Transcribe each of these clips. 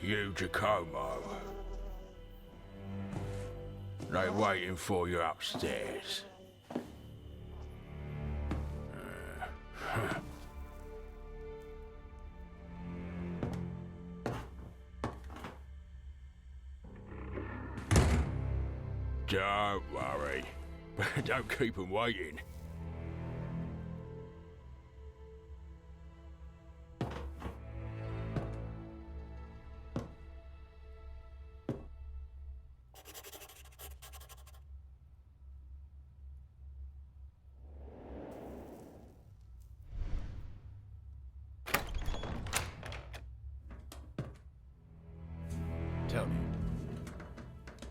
You, Giacomo. They're waiting for you upstairs. Don't worry. Don't keep them waiting. Tell me,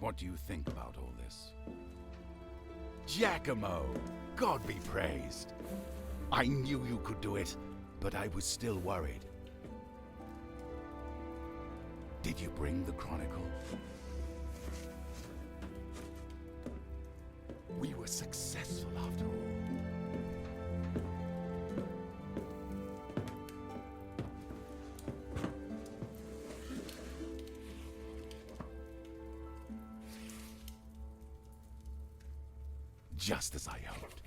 what do you think about all this? Giacomo! God be praised! I knew you could do it, but I was still worried. Did you bring the Chronicle? We were successful after all. Just as I hoped.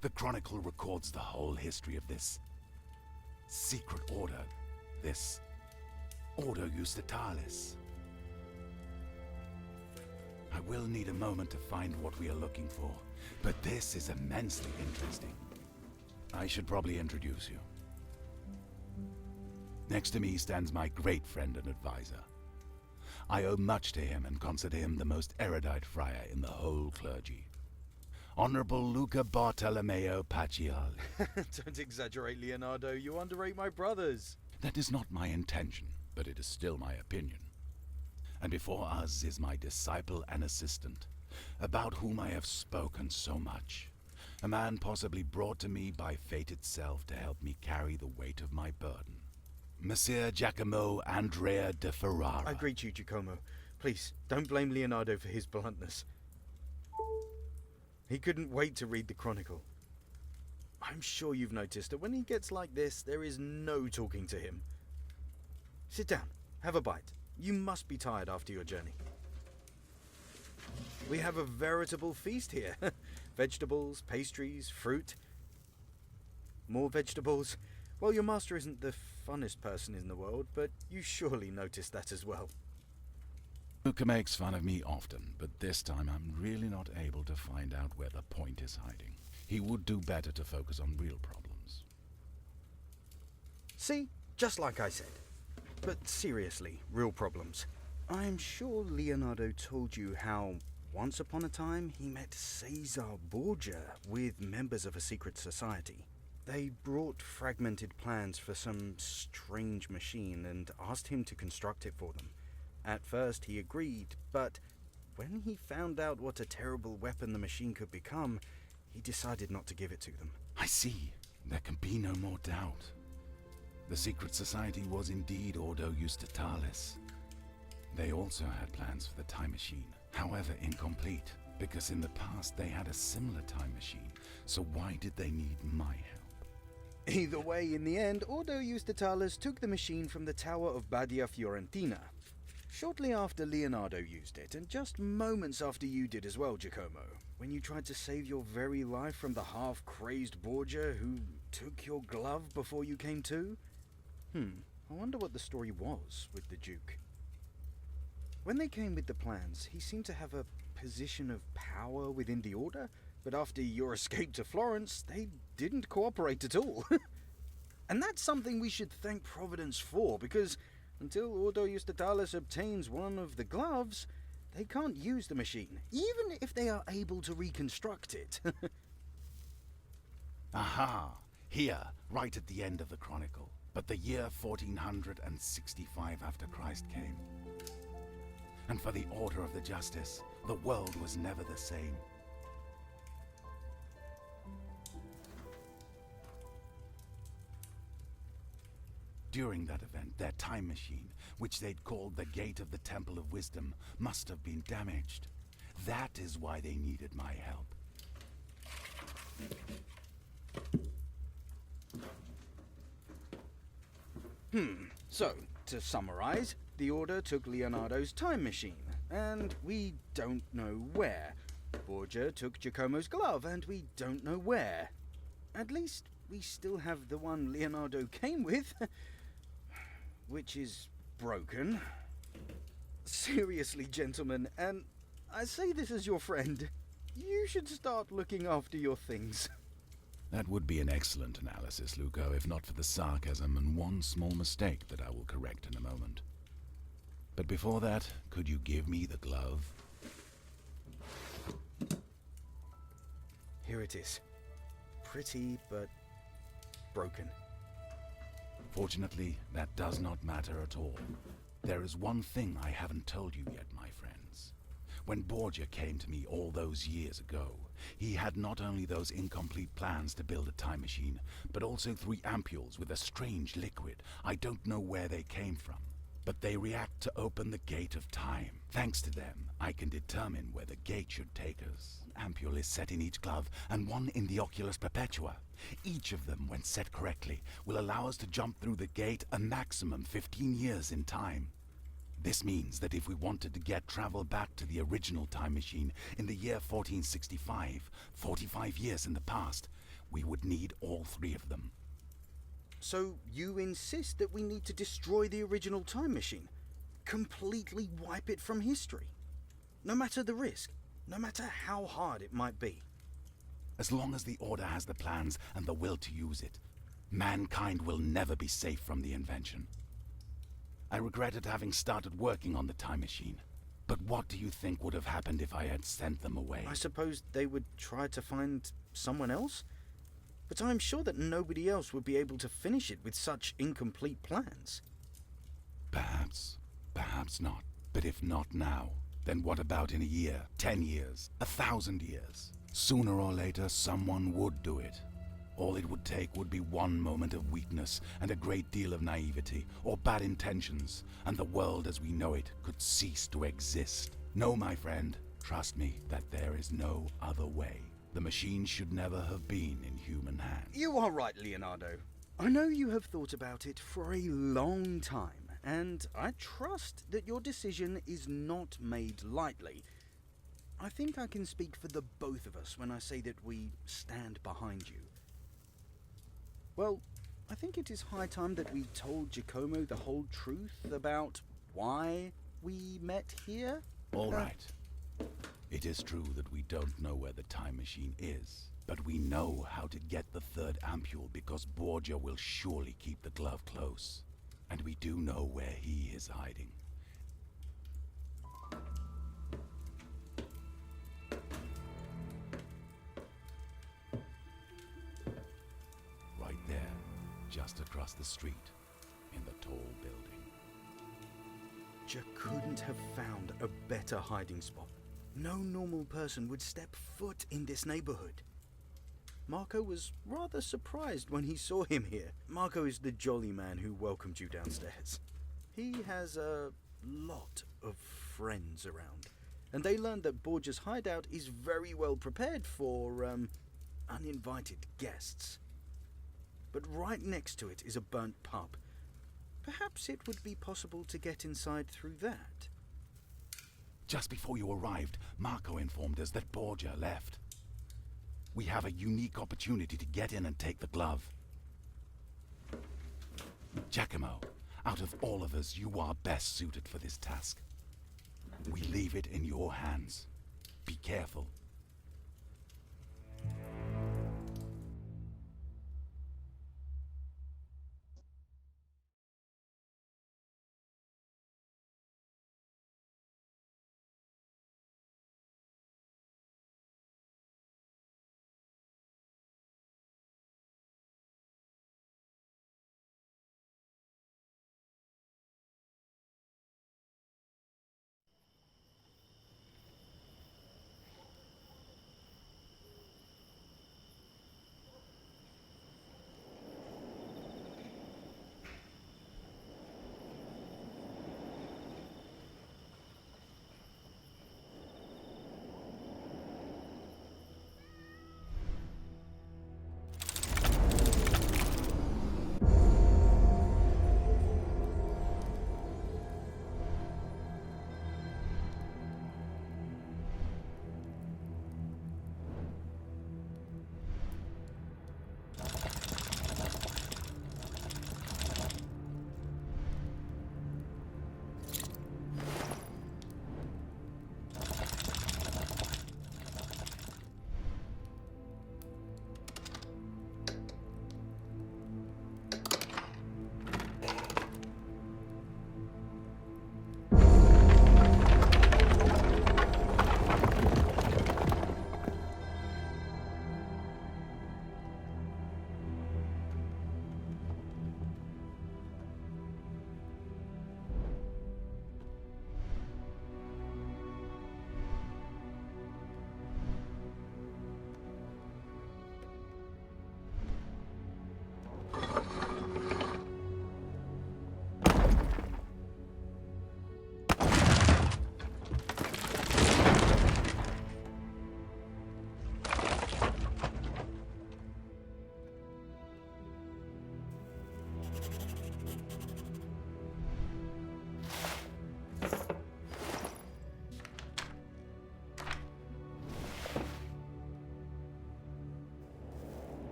The Chronicle records the whole history of this secret order, this Ordo Justitalis. I will need a moment to find what we are looking for, but this is immensely interesting. I should probably introduce you. Next to me stands my great friend and advisor. I owe much to him and consider him the most erudite friar in the whole clergy. Honorable Luca Bartolomeo Pacial. Don't exaggerate, Leonardo. You underrate my brothers. That is not my intention, but it is still my opinion. And before us is my disciple and assistant, about whom I have spoken so much. A man possibly brought to me by fate itself to help me carry the weight of my burden. Messer Giacomo Andrea de Ferrara. I greet you, Giacomo. Please, don't blame Leonardo for his bluntness. He couldn't wait to read the Chronicle. I'm sure you've noticed that when he gets like this, there is no talking to him. Sit down, have a bite. You must be tired after your journey. We have a veritable feast here. Vegetables, pastries, fruit. More vegetables. Well, your master isn't the funnest person in the world, but you surely noticed that as well. Luca makes fun of me often, but this time I'm really not able to find out where the point is hiding. He would do better to focus on real problems. See? Just like I said. But seriously, real problems. I'm sure Leonardo told you how, once upon a time, he met Caesar Borgia with members of a secret society. They brought fragmented plans for some strange machine and asked him to construct it for them. At first he agreed, but when he found out what a terrible weapon the machine could become, he decided not to give it to them. I see. There can be no more doubt. The secret society was indeed Ordo Justitalis. They also had plans for the time machine, however incomplete, because in the past they had a similar time machine, so why did they need my help? Either way, in the end, Ordo Justitalis took the machine from the Tower of Badia Fiorentina. Shortly after Leonardo used it, and just moments after you did as well, Giacomo, when you tried to save your very life from the half-crazed Borgia who took your glove before you came to? I wonder what the story was with the Duke. When they came with the plans, he seemed to have a position of power within the Order, but after your escape to Florence, they didn't cooperate at all. And that's something we should thank Providence for, because until Ordo Justitalis obtains one of the gloves, they can't use the machine, even if they are able to reconstruct it. Aha! Here, right at the end of the Chronicle. But the year 1465 after Christ came. And for the order of the justice, the world was never the same. During that event, their time machine, which they'd called the Gate of the Temple of Wisdom, must have been damaged. That is why they needed my help. So, to summarize, The Order took Leonardo's time machine, and we don't know where. Borgia took Giacomo's glove, and we don't know where. At least we still have the one Leonardo came with, which is broken. Seriously, gentlemen, and I say this as your friend, you should start looking after your things. That would be an excellent analysis, Luco, if not for the sarcasm and one small mistake that I will correct in a moment. But before that, could you give me the glove? Here it is. Pretty, but broken. Fortunately, that does not matter at all. There is one thing I haven't told you yet, my friends. When Borgia came to me all those years ago, he had not only those incomplete plans to build a time machine, but also 3 ampules with a strange liquid. I don't know where they came from, but they react to open the gate of time. Thanks to them, I can determine where the gate should take us. An ampule is set in each glove, and one in the Oculus Perpetua. Each of them, when set correctly, will allow us to jump through the gate a maximum 15 years in time. This means that if we wanted to get travel back to the original time machine in the year 1465, 45 years in the past, we would need all 3 of them. So you insist that we need to destroy the original time machine? Completely wipe it from history? No matter the risk, no matter how hard it might be? As long as the Order has the plans and the will to use it, mankind will never be safe from the invention. I regretted having started working on the time machine. But what do you think would have happened if I had sent them away? I suppose they would try to find someone else? But I'm sure that nobody else would be able to finish it with such incomplete plans. Perhaps. Perhaps not. But if not now, then what about in a year, 10 years, 1,000 years? Sooner or later, someone would do it. All it would take would be one moment of weakness and a great deal of naivety or bad intentions, and the world as we know it could cease to exist. No, my friend, trust me that there is no other way. The machine should never have been in human hands. You are right, Leonardo. I know you have thought about it for a long time, and I trust that your decision is not made lightly. I think I can speak for the both of us when I say that we stand behind you. Well, I think it is high time that we told Giacomo the whole truth about why we met here. All right. It is true that we don't know where the time machine is, but we know how to get the 3rd ampule because Borgia will surely keep the glove close. And we do know where he is hiding. Right there, just across the street, in the tall building. Jack couldn't have found a better hiding spot. No normal person would step foot in this neighborhood. Marco was rather surprised when he saw him here. Marco is the jolly man who welcomed you downstairs. He has a lot of friends around, and they learned that Borgia's hideout is very well prepared for, uninvited guests. But right next to it is a burnt pub. Perhaps it would be possible to get inside through that. Just before you arrived, Marco informed us that Borgia left. We have a unique opportunity to get in and take the glove. Giacomo, out of all of us, you are best suited for this task. We leave it in your hands. Be careful.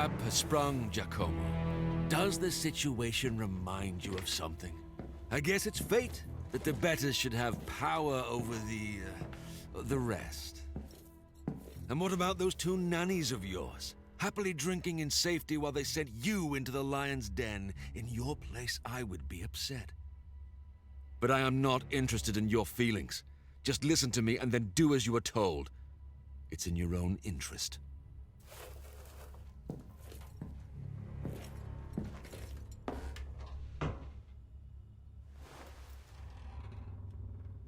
trap has sprung, Giacomo. Does the situation remind you of something? I guess it's fate that the betters should have power over the rest. And what about those two nannies of yours? Happily drinking in safety while they sent you into the lion's den. In your place, I would be upset. But I am not interested in your feelings. Just listen to me and then do as you are told. It's in your own interest.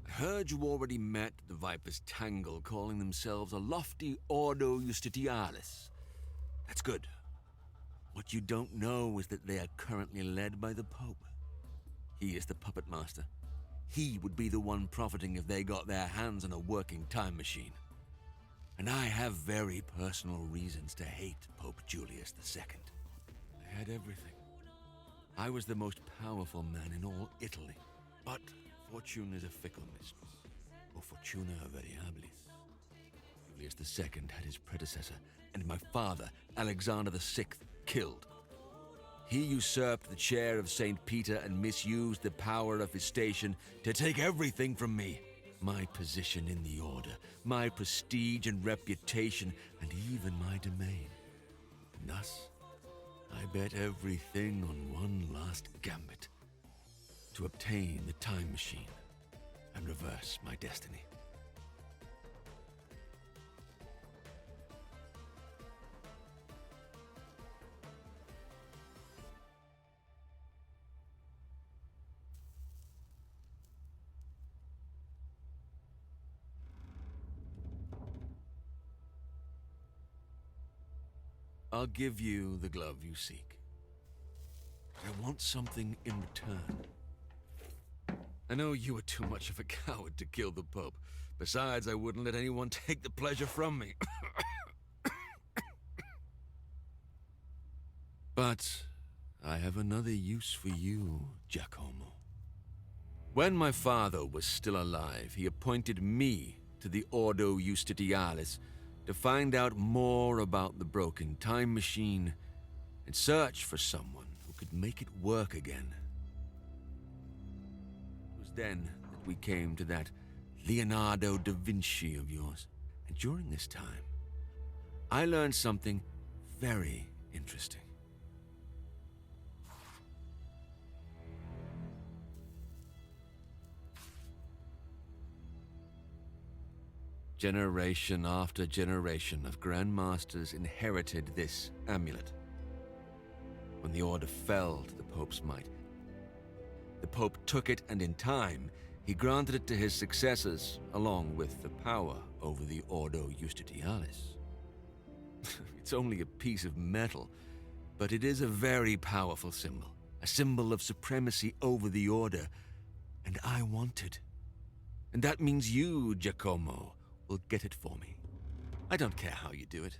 I heard you already met the Viper's Tangle, calling themselves a lofty Ordo Justitialis. That's good. What you don't know is that they are currently led by the Pope. He is the puppet master. He would be the one profiting if they got their hands on a working time machine. And I have very personal reasons to hate Pope Julius II. I had everything. I was the most powerful man in all Italy. But fortune is a fickle mistress. O fortuna variabilis. Julius II had his predecessor, and my father, Alexander VI, killed. He usurped the chair of St. Peter and misused the power of his station to take everything from me. My position in the order, my prestige and reputation, and even my domain. And thus, I bet everything on one last gambit. To obtain the time machine and reverse my destiny. I'll give you the glove you seek. But I want something in return. I know you are too much of a coward to kill the Pope. Besides, I wouldn't let anyone take the pleasure from me. But I have another use for you, Giacomo. When my father was still alive, he appointed me to the Ordo Justitialis to find out more about the broken time machine and search for someone who could make it work again. It was then that we came to that Leonardo da Vinci of yours. And during this time, I learned something very interesting. Generation after generation of Grandmasters inherited this amulet. When the Order fell to the Pope's might, the Pope took it, and in time, he granted it to his successors, along with the power over the Ordo Justitialis. It's only a piece of metal, but it is a very powerful symbol, a symbol of supremacy over the Order, and I want it. And that means you, Giacomo, will get it for me. I don't care how you do it.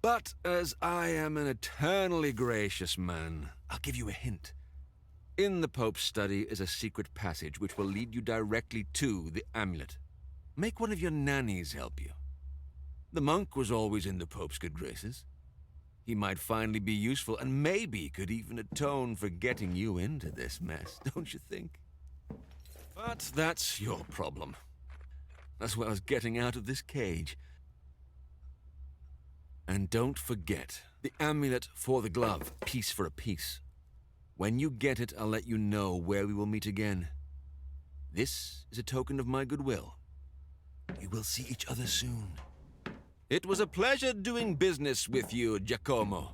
But as I am an eternally gracious man, I'll give you a hint. In the Pope's study is a secret passage which will lead you directly to the amulet. Make one of your nannies help you. The monk was always in the Pope's good graces. He might finally be useful and maybe could even atone for getting you into this mess, don't you think? But that's your problem. As well as getting out of this cage. And don't forget, the amulet for the glove, piece for a piece. When you get it, I'll let you know where we will meet again. This is a token of my goodwill. We will see each other soon. It was a pleasure doing business with you, Giacomo.